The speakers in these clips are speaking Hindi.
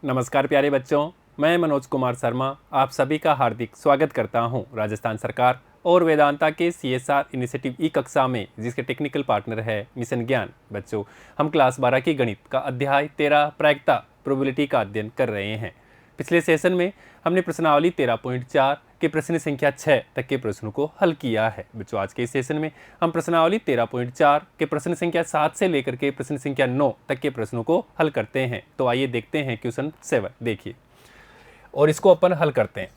नमस्कार प्यारे बच्चों, मैं मनोज कुमार शर्मा आप सभी का हार्दिक स्वागत करता हूं राजस्थान सरकार और वेदांता के CSR इनिशिएटिव ई कक्षा में, जिसके टेक्निकल पार्टनर है मिशन ज्ञान। बच्चों, हम क्लास 12 की गणित का अध्याय 13 प्रायिकता प्रोबेबिलिटी का अध्ययन कर रहे हैं। पिछले सेशन में हमने प्रश्नावली 13.4 के प्रश्न संख्या 6 तक के प्रश्नों को हल किया है। बच्चों, आज के इस सेशन में हम प्रश्नावली 13.4 के प्रश्न संख्या 7 से लेकर के प्रश्न संख्या 9 तक के प्रश्नों को हल करते हैं। तो आइए देखते हैं क्वेश्चन 7, देखिए, और इसको अपन हल करते हैं।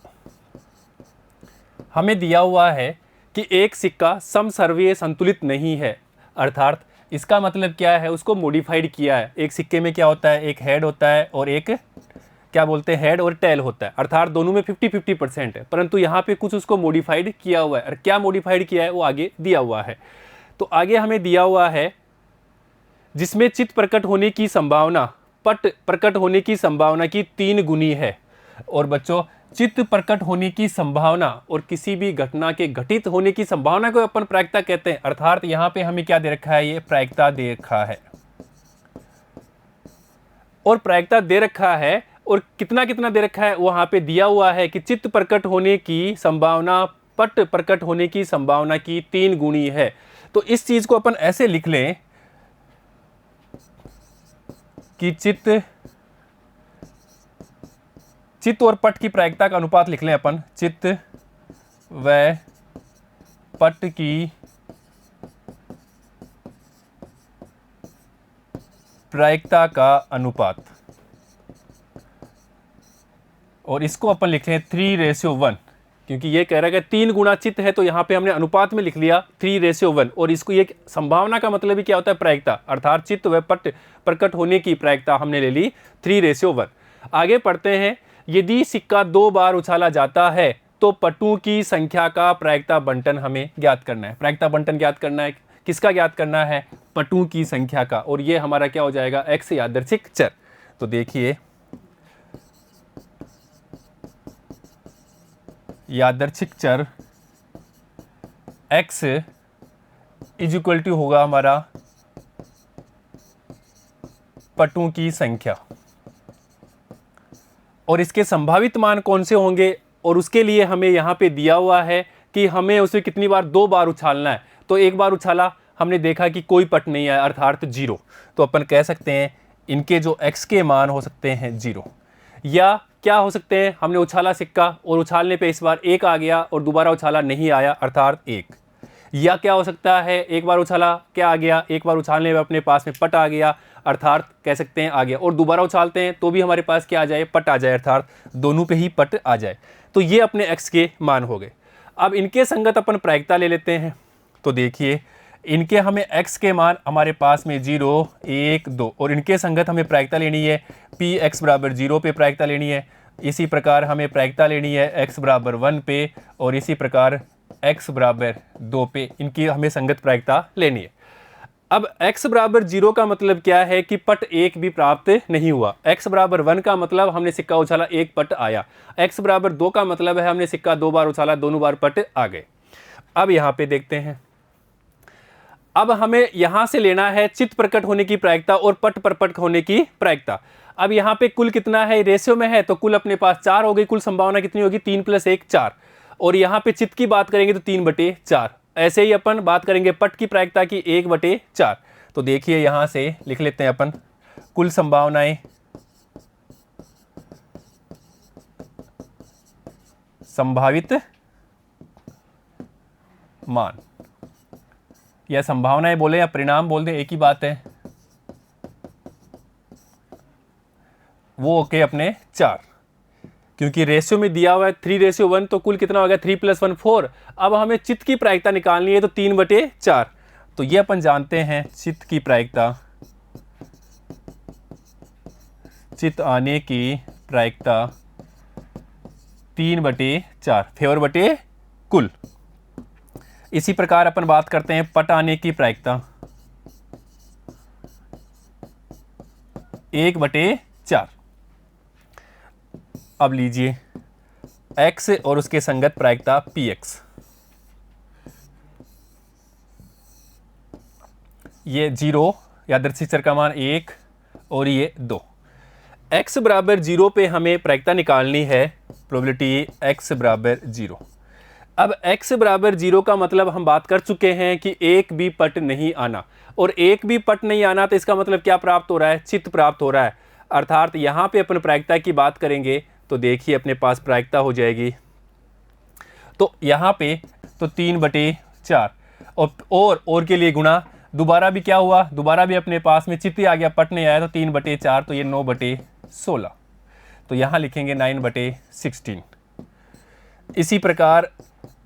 हमें दिया हुआ है कि एक सिक्का समसर्वीय संतुलित नहीं है, अर्थात इसका मतलब क्या है, उसको मॉडिफाइड किया है। एक सिक्के में क्या होता है, एक हेड होता है और एक क्या बोलते हैं, हेड और टेल होता है, अर्थात दोनों में 50-50% है, परंतु यहाँ पे कुछ उसको मॉडिफाइड किया हुआ है। और क्या मॉडिफाइड किया है वो आगे दिया हुआ है। तो आगे हमें दिया हुआ है जिसमें चित्त प्रकट होने की संभावना पट प्रकट होने की संभावना की 3 गुनी है। और बच्चों, चित्त प्रकट होने की संभावना और किसी भी घटना के घटित होने की संभावना को अपन प्रायिकता कहते हैं। अर्थात यहाँ पे हमें क्या दे रखा है, ये प्रायिकता दे रखा है। और प्रायिकता दे रखा है और कितना कितना दे रखा है, वहां पे दिया हुआ है कि चित्त प्रकट होने की संभावना पट प्रकट होने की संभावना की 3 गुनी है। तो इस चीज को अपन ऐसे लिख लें कि चित्त और पट की प्रायिकता का अनुपात लिख लें अपन, चित्त व पट की प्रायिकता का अनुपात, और इसको अपन लिख लें 3:1, क्योंकि ये कह रहा है कि 3 गुना चित्त है, तो यहाँ पे हमने अनुपात में लिख लिया 3:1। और इसको ये संभावना का मतलब ही क्या होता है, प्रायिकता, अर्थात चित्त व पट प्रकट होने की प्रायिकता हमने ले ली 3:1। आगे पढ़ते हैं, यदि सिक्का 2 बार उछाला जाता है तो पटों की संख्या का प्रायिकता बंटन हमें ज्ञात करना है। प्रायिकता बंटन ज्ञात करना है, किसका ज्ञात करना है, पटों की संख्या का, और ये हमारा क्या हो जाएगा, x यादृच्छिक चर। तो देखिए, यादृच्छिक चर x = होगा हमारा पटों की संख्या, और इसके संभावित मान कौन से होंगे, और उसके लिए हमें यहाँ पे दिया हुआ है कि हमें उसे कितनी बार, 2 बार उछालना है। तो एक बार उछाला, हमने देखा कि कोई पट नहीं है, अर्थात 0। तो अपन कह सकते हैं इनके जो x के मान हो सकते हैं 0। या क्या हो सकते हैं, हमने उछाला सिक्का और उछालने पे इस बार 1 आ गया और दोबारा उछाला नहीं आया, अर्थात 1। या क्या हो सकता है, एक बार उछाला क्या आ गया, एक बार उछालने में अपने पास में पट आ गया, अर्थात कह सकते हैं आ गया, और दोबारा उछालते हैं तो भी हमारे पास क्या आ जाए, पट आ जाए, अर्थात दोनों पे ही पट आ जाए। तो ये अपने x के मान हो गए। अब इनके संगत अपन प्रायिकता ले लेते हैं। तो देखिए, इनके हमें x के मान हमारे पास में 0, 1, 2, और इनके संगत हमें प्रायिकता लेनी है px = 0 पे प्रायिकता लेनी है। इसी प्रकार हमें प्रायिकता लेनी है x = 1 पे, और इसी प्रकार x = 2 पे, इनकी हमें संगत प्रायिकता लेनी है। अब x = 0 का मतलब क्या है कि पट 1 भी प्राप्त नहीं हुआ। x = 1 का मतलब हमने सिक्का उछाला, 1 पट आया। x = 2 का मतलब है हमने सिक्का 2 बार उछाला, दोनों बार पट आ गए। अब यहाँ पे देखते हैं, अब हमें यहां से लेना है चित्त प्रकट होने की प्रायिकता और पट प्रकट होने की प्रायिकता। अब यहाँ पे कुल कितना है, रेशियो में है, तो कुल अपने पास 4 हो गई। कुल संभावना कितनी होगी, 3 + 1 4। और यहाँ पे चित्त की बात करेंगे तो 3/4। ऐसे ही अपन बात करेंगे पट की प्रायिकता की 1/4। तो देखिए, यहां से लिख लेते हैं अपन कुल संभावनाएं, संभावित मान, या संभावनाएं बोले या परिणाम बोल दें, एक ही बात है, वो ओके अपने 4, क्योंकि रेशियो में दिया हुआ है 3:1, तो कुल कितना हो गया, 3 + 1 4। अब हमें चित्त की प्रायिकता निकालनी है, तो 3/4। तो ये अपन जानते हैं चित्त की प्रायिकता, चित्त आने की प्रायिकता 3/4, फेवर बटे कुल। इसी प्रकार अपन बात करते हैं पट आने की प्रायिकता 1/4। अब लीजिए x और उसके संगत प्रायिकता px, ये 0 यादृच्छिक चर का मान 1 और ये 2। x बराबर 0 पे हमें प्रायिकता निकालनी है, प्रोबेबिलिटी x बराबर 0। अब x बराबर 0 का मतलब हम बात कर चुके हैं कि एक भी पट नहीं आना, और एक भी पट नहीं आना तो इसका मतलब क्या प्राप्त हो रहा है? चित्त प्राप्त हो रहा है। अर्थात यहाँ पे अपन प्रायिकता की बात करेंगे तो देखिए अपने पास प्रायिकता हो जाएगी, तो यहाँ पे तो 3/4 और के लिए गुणा, दोबारा भी क्या हुआ? दोबारा भी अपने पास में चित्त ही आ गया, पट नहीं आया तो 3/4, तो ये 9/16, तो यहाँ लिखेंगे 9/16। इसी प्रकार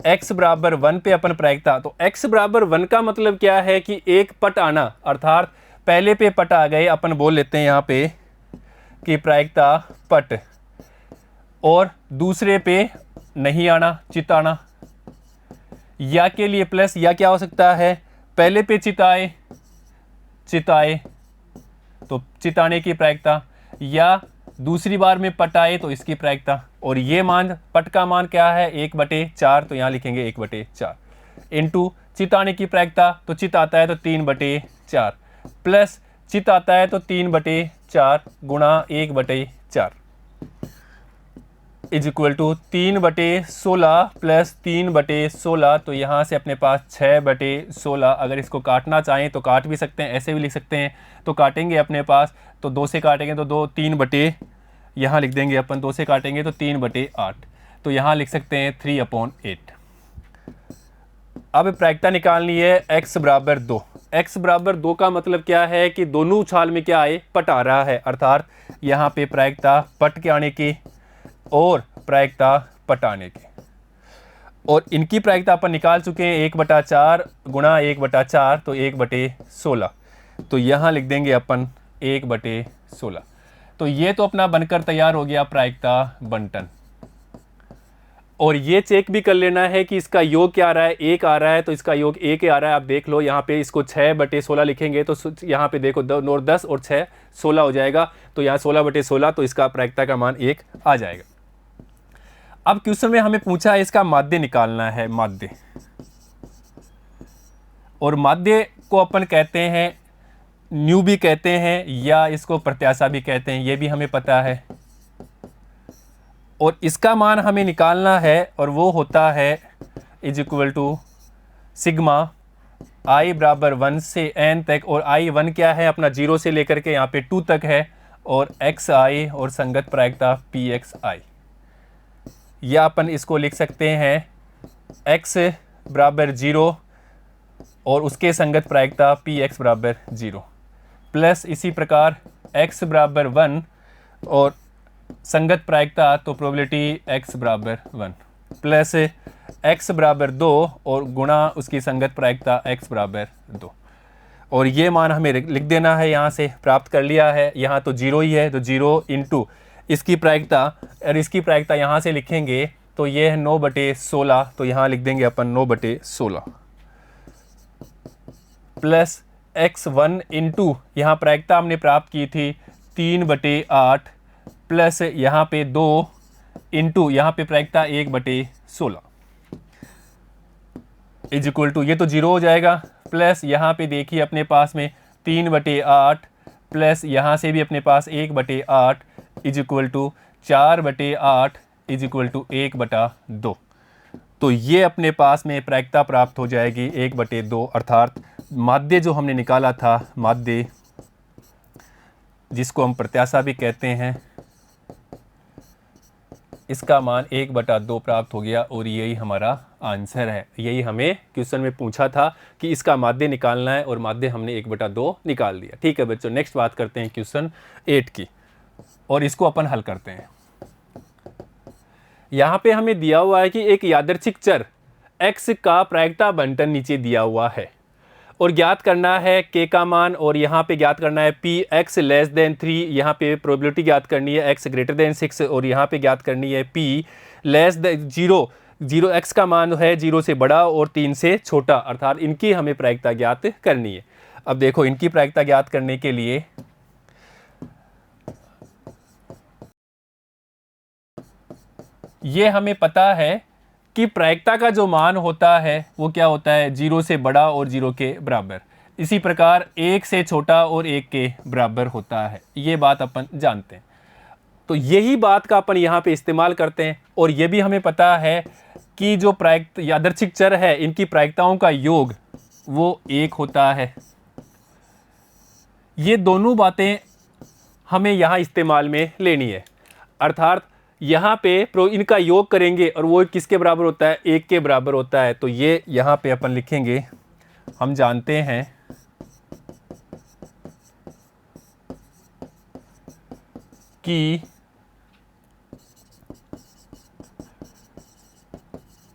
x बराबर 1 पे अपन प्रायिकता, तो x बराबर 1 का मतलब क्या है कि एक पट आना, अर्थात पहले पे पट आ गए, अपन बोल लेते हैं यहाँ पे कि प्रायिकता पट, और दूसरे पे नहीं आना, चित आना। या के लिए प्लस, या क्या हो सकता है? पहले पे चित आए तो चित आने की प्रायिकता, या दूसरी बार में पट आए तो इसकी प्रायिकता। और ये मान, पट का मान क्या है? 1/4, तो यहाँ लिखेंगे 1/4 इंटू चित आने की प्रायिकता, तो चित आता है तो 3/4 प्लस चित आता है तो 3/4 गुणा 1/4 इज इक्वल टू 3/16 प्लस 3/16, तो यहाँ से अपने पास 6/16। अगर इसको काटना चाहें तो काट भी सकते हैं, ऐसे भी लिख सकते हैं, तो काटेंगे अपने पास तो 2 से काटेंगे तो 2, 3 यहाँ लिख देंगे अपन, 2 से काटेंगे तो 3/8, तो यहाँ लिख सकते हैं 3/8। अब प्रायिकता निकालनी है x बराबर 2। x बराबर 2 का मतलब क्या है कि दोनों उछाल में क्या आए? पट आ रहा है, अर्थात यहाँ पे प्रायिकता पट के आने की और प्रायिकता पट आने की, और इनकी प्रायिकता अपन निकाल चुके हैं 1/4 गुणा 1/4, तो 1/16, तो यहाँ लिख देंगे अपन 1/16। तो ये तो अपना बनकर तैयार हो गया प्रायिकता बंटन। और ये चेक भी कर लेना है कि इसका योग क्या आ रहा है? 1 आ रहा है, तो इसका योग 1 आ रहा है। आप देख लो यहाँ पे, इसको 6/16 लिखेंगे तो यहाँ पे देखो 10 और 6 16 हो जाएगा, तो यहाँ 16/16, तो इसका प्रायिकता का मान 1 आ जाएगा। अब क्वेश्चन में हमें पूछा है इसका माध्य निकालना है, माध्य, और माध्य को अपन कहते हैं न्यू भी कहते हैं, या इसको प्रत्याशा भी कहते हैं, ये भी हमें पता है। और इसका मान हमें निकालना है, और वो होता है is equal to sigma i बराबर 1 से n तक, और i1 क्या है अपना? 0 से लेकर के यहाँ पे 2 तक है, और xi और संगत प्रायिकता pxi, या अपन इसको लिख सकते हैं x बराबर 0 और उसके संगत प्रायिकता px बराबर 0, प्लस इसी प्रकार x बराबर 1 और संगत प्रायिकता, तो प्रोबेबिलिटी x बराबर 1, प्लस x बराबर 2 और गुणा उसकी संगत प्रायिकता x बराबर 2, और ये मान हमें लिख देना है। यहाँ से प्राप्त कर लिया है, यहाँ तो 0 ही है, तो 0 इंटू इसकी प्रायिकता, और इसकी प्रायिकता यहाँ से लिखेंगे तो ये है 9/16, तो यहाँ लिख देंगे अपन 9/16, प्लस x1 इंटू यहाँ प्रायिकता हमने प्राप्त की थी 3/8, प्लस यहाँ पे 2 इंटू यहाँ पे प्रायिकता 1/16 इज इक्वल टू, ये तो 0 हो जाएगा, प्लस यहाँ पे देखिए अपने पास में 3/8, प्लस यहाँ से भी अपने पास 1/8 is equal to 4/8 is equal to 1/2, तो ये अपने पास में प्रायिकता प्राप्त हो जाएगी 1/2, अर्थात माध्य जो हमने निकाला था, माध्य जिसको हम प्रत्याशा भी कहते हैं, इसका मान 1/2 प्राप्त हो गया, और यही हमारा आंसर है। यही हमें क्वेश्चन में पूछा था कि इसका माध्य निकालना है, और माध्य हमने 1/2 निकाल दिया। ठीक है बच्चों, नेक्स्ट बात करते हैं क्वेश्चन 8 की, और इसको अपन हल करते हैं। यहाँ पे हमें दिया हुआ है कि एक यादृच्छिक चर x का प्रायिकता बंटन नीचे दिया हुआ है, और ज्ञात करना है k का मान, और यहाँ पे ज्ञात करना है p x लेस देन 3, यहाँ पे प्रोबेबिलिटी ज्ञात करनी है x ग्रेटर देन 6, और यहाँ पे ज्ञात करनी है p लेस देन 0 x का मान है 0 से बड़ा और 3 से छोटा, अर्थात इनकी हमें प्रायिकता ज्ञात करनी है। अब देखो इनकी प्रायिकता ज्ञात करने के लिए ये हमें पता है कि प्रायिकता का जो मान होता है वो क्या होता है? 0 से बड़ा और 0 के बराबर। इसी प्रकार 1 से छोटा और 1 के बराबर होता है, ये बात अपन जानते हैं। तो यही बात का अपन यहाँ पे इस्तेमाल करते हैं। और ये भी हमें पता है कि जो यादृच्छिक चर है इनकी प्रायिकताओं का योग वो 1 होता है। ये दोनों बातें हमें यहाँ इस्तेमाल में लेनी है, अर्थात यहाँ पे इनका योग करेंगे और वो किसके बराबर होता है, 1 के बराबर होता है। तो ये यहाँ पे अपन लिखेंगे, हम जानते हैं कि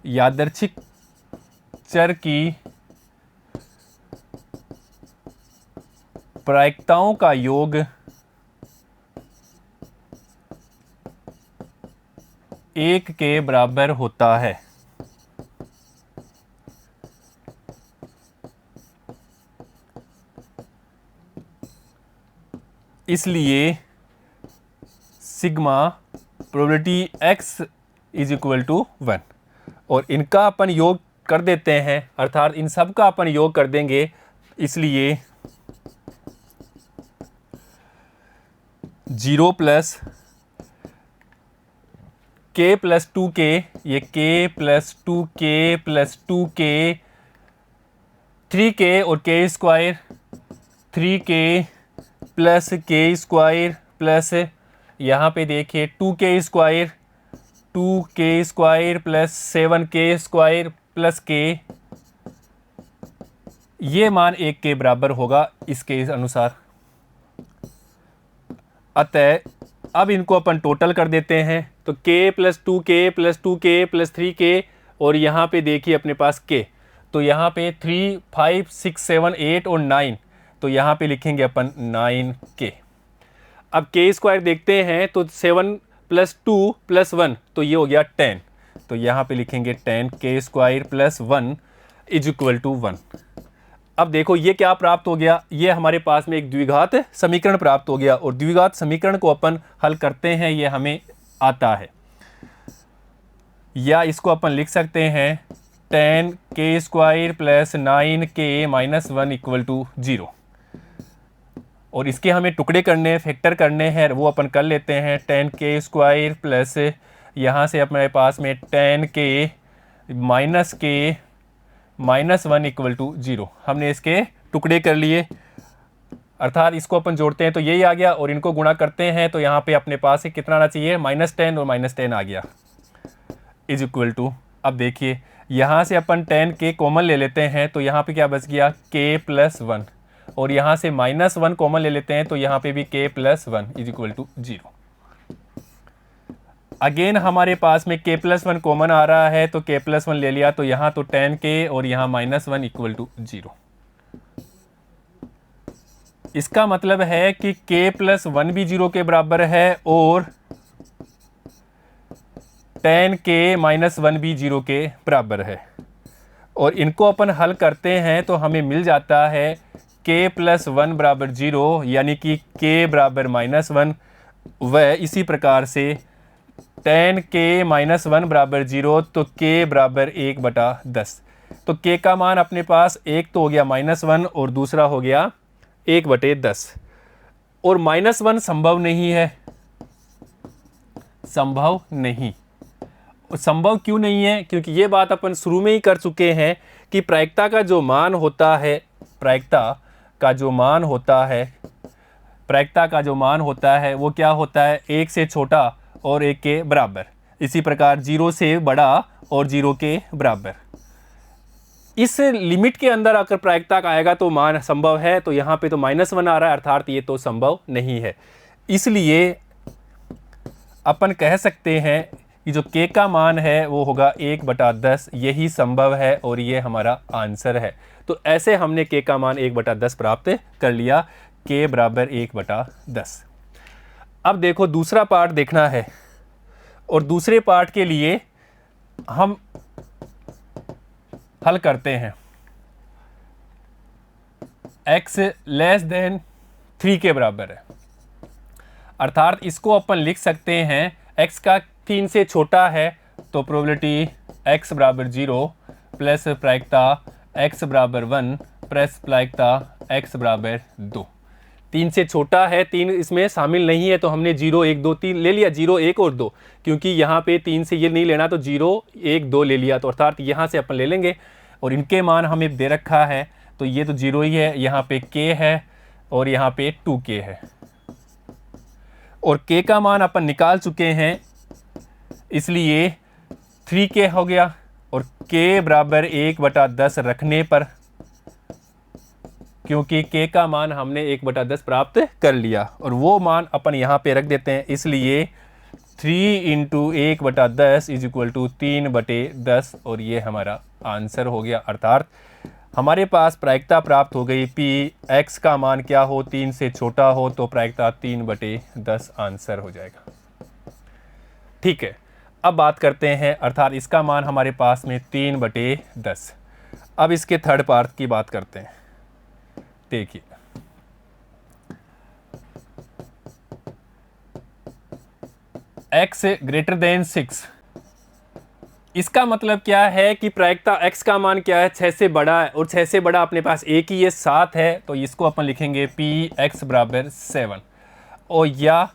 यादृच्छिक चर की प्रायिकताओं का योग 1 के बराबर होता है। इसलिए sigma probability x is equal to 1। और इनका अपन योग कर देते हैं, अर्थात इन सब का अपन योग कर देंगे। इसलिए 0 प्लस k प्लस 2k, ये k plus 2k plus 2k, 3k और k square, 3k plus k square plus यहाँ पे देखिए 2k square, 2k square plus 7k square plus k, ये मान 1 के बराबर होगा इसके अनुसार। अतः अब इनको अपन टोटल कर देते हैं, तो k plus 2k plus 2k plus 3k और यहाँ पे देखिए अपने पास k, तो यहाँ पे 3, 5, 6, 7, 8 और 9, तो यहाँ पे लिखेंगे अपन 9k। अब k स्क्वायर देखते हैं तो 7 प्लस 2 प्लस 1, तो ये हो गया 10, तो यहाँ पे लिखेंगे 10k square plus 1 is equal to 1। अब देखो ये क्या प्राप्त हो गया, ये हमारे पास में एक द्विघात समीकरण प्राप्त हो गया। और द्विघात समीकरण को अपन हल करते हैं, ये हमें आता है, या इसको अपन लिख सकते हैं 10k square plus 9k minus 1 equal to 0। और इसके हमें टुकड़े करने, फैक्टर करने हैं, वो अपन कर लेते हैं। 10k स्क्वायर प्लस यहाँ से अपने पास में 10k minus k minus 1 equal to 0, हमने इसके टुकड़े कर लिए, अर्थात इसको अपन जोड़ते हैं तो यही आ गया। और इनको गुणा करते हैं तो यहाँ पे अपने पास कितना आना चाहिए, -10 और -10 आ गया इज इक्वल टू। अब देखिए यहाँ से अपन 10k कॉमन ले लेते हैं, तो यहाँ पे क्या बच गया, k प्लस 1, और यहाँ से -1 कॉमन ले लेते हैं तो यहाँ पे भी k plus 1 is equal to 0। Again हमारे पास में k प्लस 1 कॉमन आ रहा है, तो k प्लस 1 ले लिया, तो यहाँ तो 10k और यहाँ -1 इक्वल टू 0। इसका मतलब है कि k प्लस 1 भी 0 के बराबर है और 10k माइनस 1 भी 0 के बराबर है। और इनको अपन हल करते हैं तो हमें मिल जाता है k प्लस 1 बराबर 0, यानी कि k बराबर -1, व इसी प्रकार से 10k माइनस 1 बराबर 0, तो k बराबर 1/10। तो k का मान अपने पास एक तो हो गया -1 और दूसरा हो गया 1/10। और -1 संभव नहीं है, संभव नहीं। और संभव क्यों नहीं है, क्योंकि ये बात अपन शुरू में ही कर चुके हैं कि प्रायिकता का जो मान होता है, प्रायिकता का जो मान होता है वो क्या होता है, 1 से छोटा और 1 के बराबर। इसी प्रकार 0 से बड़ा और 0 के बराबर। इस लिमिट के अंदर आकर प्रायिकता का आएगा तो मान संभव है, तो यहाँ पे तो -1 आ रहा है, अर्थात ये तो संभव नहीं है। इसलिए अपन कह सकते हैं कि जो k का मान है वो होगा 1/10, यही संभव है और ये हमारा आंसर है। तो ऐसे हमने k का मान 1/10 प्राप्त कर लिया, k बराबर 1/10। अब देखो दूसरा पार्ट देखना है, और दूसरे पार्ट के लिए हम हल करते हैं x लेस देन 3 के बराबर है, अर्थात इसको अपन लिख सकते हैं x का 3 से छोटा है तो प्रोबेबिलिटी x बराबर 0 प्लस प्रायिकता x बराबर 1 प्लस प्रायिकता x बराबर 2। 3 से छोटा है, 3 इसमें शामिल नहीं है, तो हमने 0 1 2 3 ले लिया, 0 1 और 2, क्योंकि यहाँ पे 3 से ये नहीं लेना, तो 0 1 2 ले लिया, तो अर्थात यहाँ से अपन ले लेंगे। और इनके मान हमें दे रखा है, तो ये तो 0 ही है, यहाँ पे k है और यहाँ पे 2k है, और k का मान अपन निकाल चुके हैं, इसलिए 3k हो गया। और k बराबर 1/10 रखने पर, क्योंकि k का मान हमने 1/10 प्राप्त कर लिया, और वो मान अपन यहाँ पे रख देते हैं, इसलिए 3 × 1/10 = 3/10, और ये हमारा आंसर हो गया। अर्थात हमारे पास प्रायिकता प्राप्त हो गई p x का मान क्या हो, 3 से छोटा हो, तो प्रायिकता 3/10 आंसर हो जाएगा। ठीक है, अब बात करते हैं, अर्थात इसका मान हमारे पास में 3/10। अब इसके थर्ड पार्ट की बात करते हैं। देखिए, x > 6, इसका मतलब क्या है कि प्रायिकता x का मान क्या है, 6 से बड़ा है, और 6 से बड़ा अपने पास एक ही है, 7 है, तो इसको अपन लिखेंगे px = 7। और या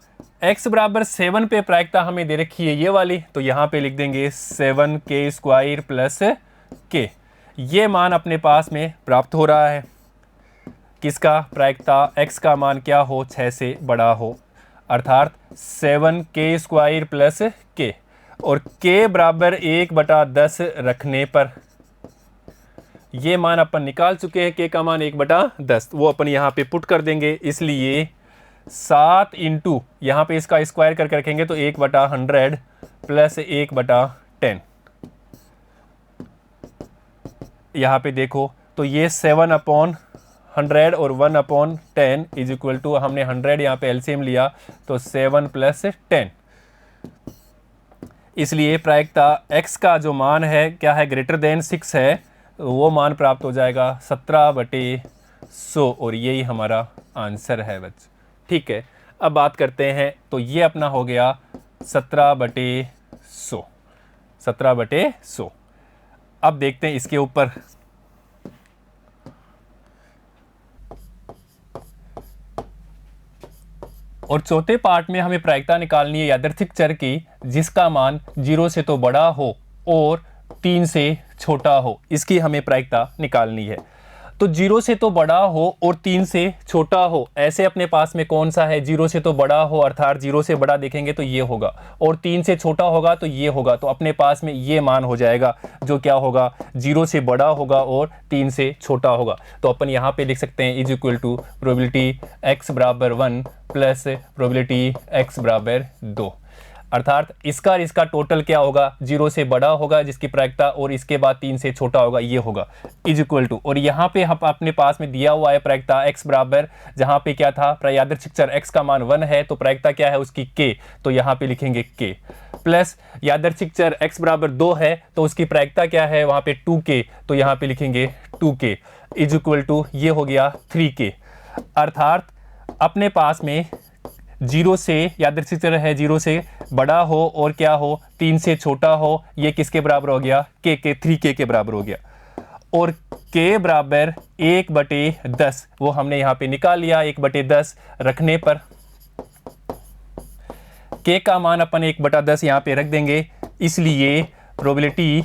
x = 7 पे प्रायिकता हमें दे रखी है ये वाली, तो यहाँ पे लिख देंगे 7k² + k। ये मान अपने पास में प्राप्त हो रहा है, किसका, प्रायिकता x का मान क्या हो, 6 से बड़ा हो, अर्थात 7k² + k। और k बराबर 1/10 रखने पर, ये मान अपन निकाल चुके हैं, k का मान 1/10, वो अपन यहाँ पे पुट कर देंगे, इसलिए 7 × यहाँ पे इसका स्क्वायर करके रखेंगे, तो 1/100 + 1/10। यहाँ पे देखो, तो ये 7/100 और 1/10 = हमने 100 यहाँ पे एलसीएम लिया, तो 7 + 10। इसलिए प्रायिकता x का जो मान है क्या है, > 6 है, वो मान प्राप्त हो जाएगा 17/100, और यही हमारा आंसर है बच्चों। ठीक है, अब बात करते हैं, तो ये अपना हो गया 17/100, 17/100। अब देखते हैं इसके ऊपर, और चौथे पार्ट में हमें प्रायिकता निकालनी है यादृच्छिक चर की, जिसका मान 0 से तो बड़ा हो और 3 से छोटा हो, इसकी हमें प्रायिकता निकालनी है। तो 0 से तो बड़ा हो और 3 से छोटा हो, ऐसे अपने पास में कौन सा है, 0 से तो बड़ा हो, अर्थात 0 से बड़ा देखेंगे तो ये होगा, और 3 से छोटा होगा तो ये होगा, तो अपने पास में ये मान हो जाएगा, जो क्या होगा, 0 से बड़ा होगा और 3 से छोटा होगा। तो अपन यहाँ पे लिख सकते हैं = प्रोबेबिलिटी x = 1 + प्रोबेबिलिटी x = 2, अर्थात इसका और इसका टोटल क्या होगा, 0 से बड़ा होगा जिसकी प्रायिकता, और इसके बाद 3 से छोटा होगा, ये होगा = और यहाँ पे हम अपने पास में दिया हुआ है प्रायिकता x बराबर, जहाँ पे क्या था, यादृच्छिक चर x का मान 1 है, तो प्रायिकता क्या है उसकी k, तो यहाँ पे लिखेंगे k, प्लस यादृच्छिक चर x = 2 है, तो उसकी प्रायिकता क्या है वहाँ पे 2k, तो यहाँ पे लिखेंगे 2k = ये हो गया 3k। अर्थात अपने पास में 0 से, यादृच्छिक चर है, 0 से बड़ा हो और क्या हो, 3 से छोटा हो, ये किसके बराबर हो गया, k के 3k के बराबर हो गया। और k बराबर 1/10, वो हमने यहाँ पे निकाल लिया, 1/10 रखने पर k का मान अपन 1/10 यहाँ पे रख देंगे, इसलिए प्रोबेबिलिटी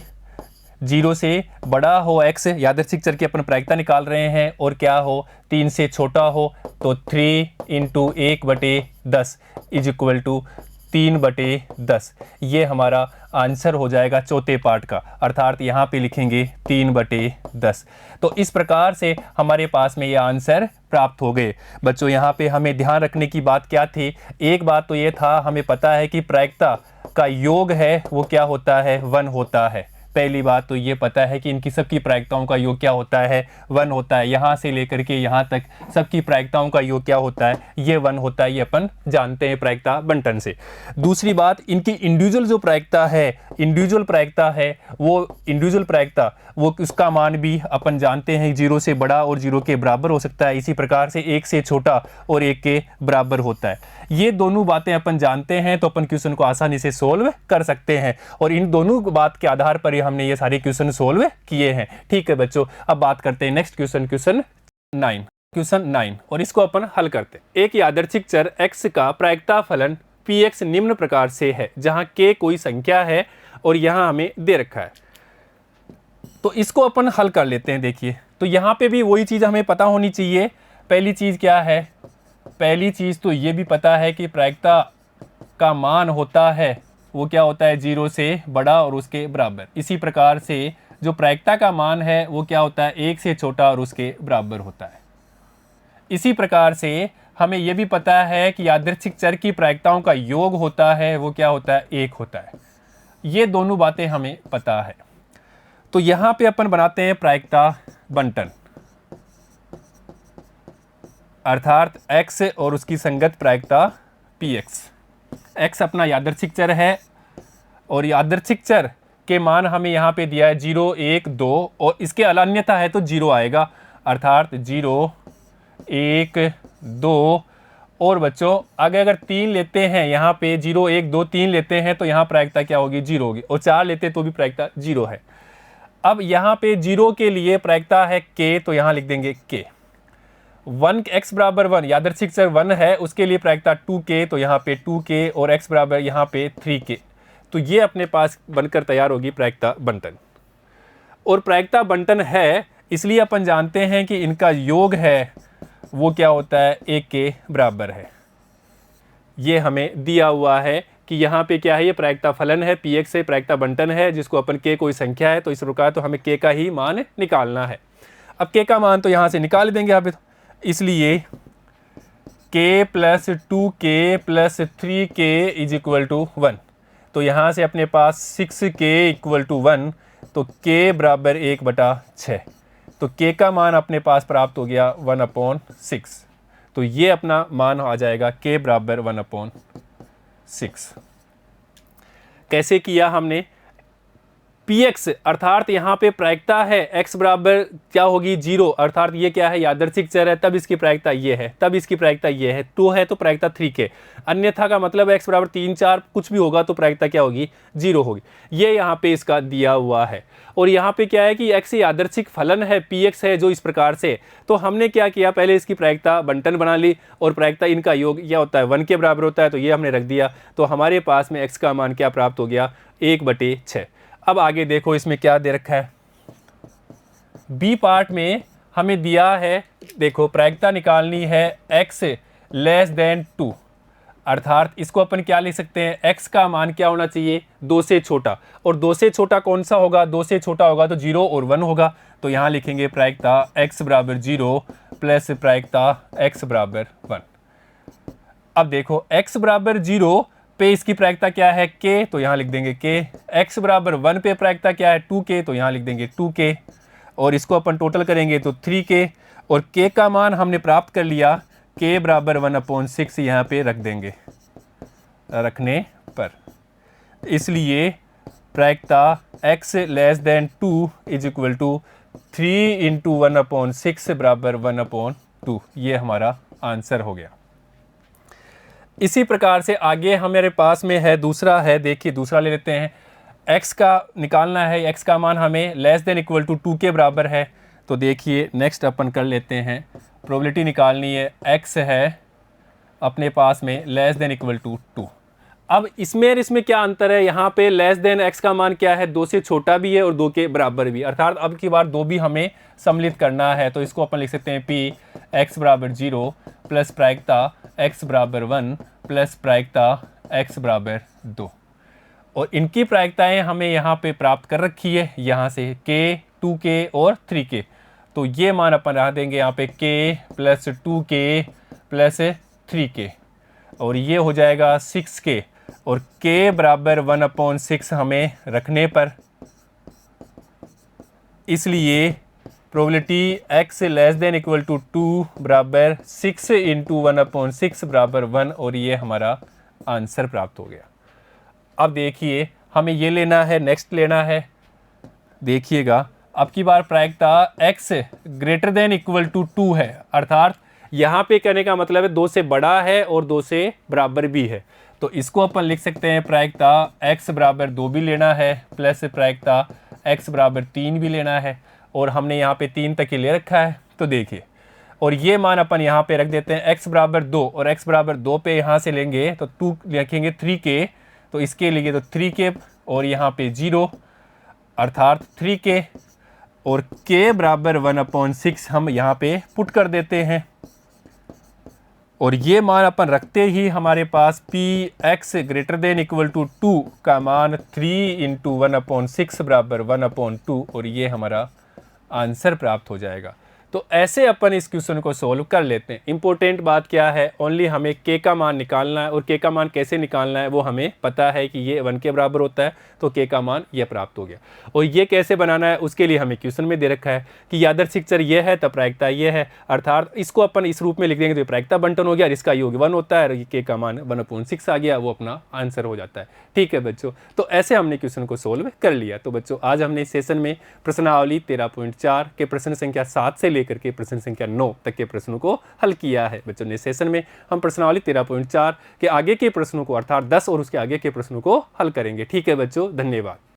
0 से बड़ा हो x, यादृच्छिक चर की अपन प्रायिकता निकाल रहे हैं, और क्या हो, 3 से छोटा हो, तो 3 × 1/10 = 3/10, ये हमारा आंसर हो जाएगा चौथे पार्ट का, अर्थात यहाँ पे लिखेंगे 3/10। तो इस प्रकार से हमारे पास में ये आंसर प्राप्त हो गए। बच्चों यहाँ पे हमें ध्यान रखने की बात क्या थी, एक बात तो ये था, हमें पता है कि प्रायिकता का योग है वो क्या होता है, 1 होता है। पहली बात तो ये पता है कि इनकी सबकी प्रायिकताओं का योग क्या होता है, 1 होता है। यहाँ से लेकर के यहाँ तक सबकी प्रायिकताओं का योग क्या होता है, ये 1 होता है, ये अपन जानते हैं प्रायिकता बंटन से। दूसरी बात, इनकी इंडिविजुअल जो प्रायिकता है, इंडिविजुअल प्रायिकता वो उसका मान भी अपन जानते हैं, 0 से बड़ा और 0 के बराबर हो सकता है, इसी प्रकार से 1 से छोटा और 1 के बराबर होता है। ये दोनों बातें अपन जानते हैं, तो अपन क्वेश्चन को आसानी से सोल्व कर सकते हैं, और इन दोनों बात के आधार पर ही हमने ये सारे क्वेश्चन सोल्व किए हैं। ठीक है बच्चों, अब बात करते हैं नेक्स्ट क्वेश्चन 9। क्वेश्चन 9 और इसको अपन हल करते हैं। एक यादृच्छिक चर x का प्रायिकता फलन px निम्न प्रकार से है, जहां k कोई संख्या है और यहां हमें दे रखा है। तो इसको अपन हल कर लेते हैं। देखिए, तो यहाँ पे भी वही चीज़ हमें पता होनी चाहिए। पहली चीज़ क्या है? पहली चीज़ तो ये भी पता है कि प्रायिकता का मान होता है वो क्या होता है, 0 से बड़ा और उसके बराबर। इसी प्रकार से जो प्रायिकता का मान है वो क्या होता है, 1 से छोटा और उसके बराबर होता है। इसी प्रकार से हमें यह भी पता है कि यादृच्छिक चर की प्रायिकताओं का योग होता है वो क्या होता है, 1 होता है। ये दोनों बातें हमें पता है। तो यहाँ पे अपन बनाते हैं प्रायिकता बंटन, अर्थात x और उसकी संगत प्रायिकता px। x अपना यादृच्छिक चर है और यादृच्छिक चर के मान हमें यहाँ पे दिया है 0, 1, 2 और इसके अन्यथा है तो 0 आएगा, अर्थात 0, 1, 2 और बच्चों अगर 3 लेते हैं यहाँ पे 0, 1, 2, 3 लेते हैं तो यहाँ प्रायिकता क्या होगी, 0 होगी, और 4 लेते तो भी प्रायिकता 0 है। अब यहाँ पे 0 के लिए प्रायिकता है k, तो यहाँ लिख देंगे k। 1 x बराबर 1 यादृच्छिक चर 1 है, उसके लिए प्रायिकता 2k, तो यहाँ पे 2k और x बराबर यहाँ पे 3k। तो ये अपने पास बनकर तैयार होगी प्रायिकता बंटन। और प्रायिकता बंटन है इसलिए अपन जानते हैं कि इनका योग है वो क्या होता है, 1 के बराबर है। ये हमें दिया हुआ है कि यहाँ पे क्या है, ये प्रायिकता फलन है, px से प्रायिकता बंटन है जिसको अपन k कोई संख्या है, तो इस प्रकार तो हमें k का ही मान निकालना है। अब k का मान तो यहाँ से निकाल देंगे यहाँ पे, तो इसलिए k plus 2k plus 3k is equal to 1। तो यहाँ से अपने पास 6k इक्वल टू 1, तो k बराबर 1/6। तो k का मान अपने पास प्राप्त हो गया 1/6। तो ये अपना मान आ जाएगा k बराबर 1/6। कैसे किया हमने, px अर्थात यहाँ पे प्रायिकता है x बराबर क्या होगी, 0, अर्थात ये क्या है, यादृच्छिक चर है, तब इसकी प्रायिकता ये है, तब इसकी प्रायिकता ये है, 2 है तो प्रायिकता 3k, अन्यथा का मतलब x बराबर 3, 4 कुछ भी होगा तो प्रायिकता क्या होगी, 0 होगी। ये यहाँ पे इसका दिया हुआ है। और यहाँ पे क्या है कि x यादृच्छिक फलन है, px है जो इस प्रकार से, तो हमने क्या किया, पहले इसकी प्रायिकता बंटन बना ली और प्रायिकता इनका योग क्या होता है, 1 के बराबर होता है, तो ये हमने रख दिया। तो हमारे पास में x का मान क्या प्राप्त हो गया, 1/6। अब आगे देखो इसमें क्या दे रखा है, बी पार्ट में हमें दिया है, देखो प्रायिकता निकालनी है x लेस देन 2, अर्थात इसको अपन क्या लिख सकते हैं, x का मान क्या होना चाहिए, 2 से छोटा, और 2 से छोटा कौन सा होगा, 2 से छोटा होगा तो 0 और 1 होगा। तो यहाँ लिखेंगे प्रायिकता x बराबर 0 प्लस प्रायिकता x बराबर 1। अब देखो x बराबर 0 पे इसकी प्रायिकता क्या है, k, तो यहाँ लिख देंगे k। x बराबर 1 पे प्रायिकता क्या है, 2k, तो यहाँ लिख देंगे 2k। और इसको अपन टोटल करेंगे तो 3k, और k का मान हमने प्राप्त कर लिया, k बराबर 1/6 यहाँ पे रख देंगे रखने पर। इसलिए प्रायिकता x less than 2 is equal to 3 into 1/6 बराबर 1/2। ये हमारा आंसर हो गया। इसी प्रकार से आगे हमारे पास में है दूसरा है, देखिए दूसरा ले लेते हैं। x का निकालना है, x का मान हमें लेस देन इक्वल टू 2 के बराबर है। तो देखिए नेक्स्ट अपन कर लेते हैं, प्रोबेबिलिटी निकालनी है, x है अपने पास में लेस देन इक्वल टू 2। अब इसमें क्या अंतर है, यहाँ पे लेस देन x का मान क्या है, 2 से छोटा भी है और 2 के बराबर भी, अर्थात अब की बार 2 भी हमें सम्मिलित करना है। तो इसको अपन लिख सकते हैं p x बराबर 0 प्लस प्रायिकता x बराबर 1 प्लस प्रायिकता x बराबर 2। और इनकी प्रायिकताएं हमें यहाँ पे प्राप्त कर रखी है, यहाँ से k, 2k और 3k। तो ये मान अपन रख देंगे यहाँ पे k plus 2k plus 3k, और ये हो जाएगा 6k, और k बराबर 1/6 हमें रखने पर, इसलिए probability x less than equal to 2 बराबर 6 इंटू 1/6 बराबर 1, और ये हमारा आंसर प्राप्त हो गया। अब देखिए हमें ये लेना है, नेक्स्ट लेना है, देखिएगा अब की बार प्रायिकता x greater than equal to 2 है, अर्थात यहाँ पे कहने का मतलब है 2 से बड़ा है और 2 से बराबर भी है। तो इसको अपन लिख सकते हैं प्रायिकता x बराबर 2 भी लेना है प्लस प्रायिकता x बराबर 3 भी लेना है, और हमने यहाँ पे 3 तक ही ले रखा है। तो देखिए और ये मान अपन यहाँ पे रख देते हैं x बराबर 2, और x बराबर 2 पे यहाँ से लेंगे तो 2 लिखेंगे 3k, तो इसके लिए तो 3k और यहाँ पे 0 अर्थात 3k, और k बराबर 1/6 हम यहाँ पे पुट कर देते हैं। और ये मान अपन रखते ही हमारे पास px greater than equal to 2 का मान 3 × 1/6 बराबर 1/2, और ये हमारा आंसर प्राप्त हो जाएगा। तो ऐसे अपन इस क्वेश्चन को सोल्व कर लेते हैं। इंपॉर्टेंट बात क्या है, ओनली हमें k का मान निकालना है, और k का मान कैसे निकालना है वो हमें पता है कि ये 1 के बराबर होता है, तो k का मान ये प्राप्त हो गया। और ये कैसे बनाना है उसके लिए हमें क्वेश्चन में दे रखा है कि यादृच्छिक चर ये है तब प्रायिकता ये है, अर्थात इसको अपन इस रूप में लिख देंगे तो प्रायिकता बंटन हो गया, और इसका योग 1 होता है, और k का मान 1/6 आ गया, वो अपना आंसर हो जाता है। ठीक है बच्चों, तो ऐसे हमने क्वेश्चन को सोल्व कर लिया। तो बच्चों आज हमने इस सेशन में प्रश्नावली 13.4 के प्रश्न संख्या 7 से लेकर के प्रश्न संख्या 9 तक के प्रश्नों को हल किया है। बच्चों ने सेशन में हम प्रश्नावली 13.4 के आगे के प्रश्नों को अर्थात 10 और उसके आगे के प्रश्नों को हल करेंगे। ठीक है बच्चों, धन्यवाद।